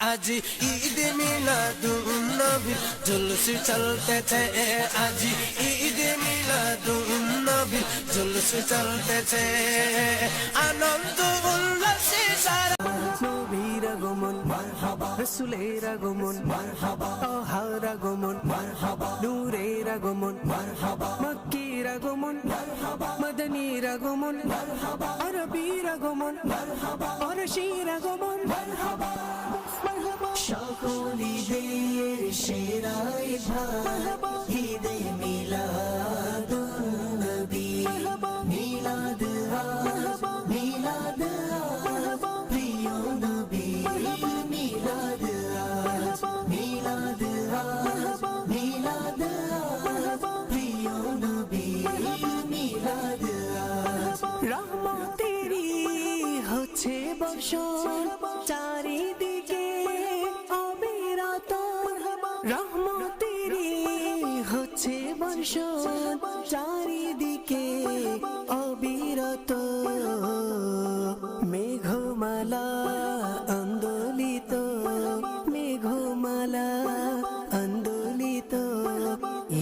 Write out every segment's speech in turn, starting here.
आज ईद मिलादुन नबी जुलूस चलतेছে आज ईद मिलादुन नबी जुलूस चलतेছে आनंद उल्लासे सारा নবীর আগমন মারহাবা রাসূলের আগমন মারহাবা তাহার আগমন মারহাবা নূরের আগমন মারহাবা মক্কির আগমন মারহাবা মদনীর আগমন মারহাবা আরবীর আগমন মারহাবা ফারসির আগমন মারহাবা সকল ঈদের সেরা ঈদ মারহাবা ঈদে মিলাদুন নবী মিলাদ মারহাবা মিলাদ মারহাবা প্রিয় নবী মিলাদ মারহাবা মিলাদ মারহাবা মিলাদ মারহাবা প্রিয় নবী মিলাদ রহমতেরই হচ্ছে বর্ষণ চারিদিকে অবিরত রহমতেরই হচ্ছে বর্ষণ চারিদিকে অবিরত মেঘমালা আন্দোলিত মেঘমালা আন্দোলিত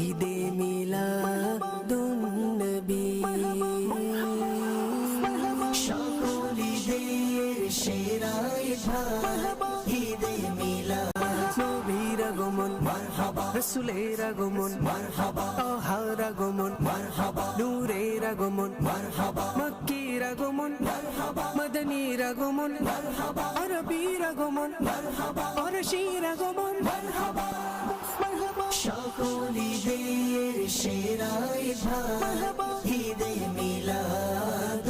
ঈদে মিলাদুন নবী সকল ঈদের সেরা ঈদ ঈদে মিলাদ নবীর আগমন মারহাবা রাসূলের আগমন মারহাবা তাহার আগমন মারহাবা নূরের আগমন মারহাবা মক্কির আগমন মারহাবা মদনীর আগমন মারহাবা আরবীর আগমন মারহাবা ফারসির আগমন মারহাবা সকল ঈদের সেরা ঈদ ঈদে মিলাদ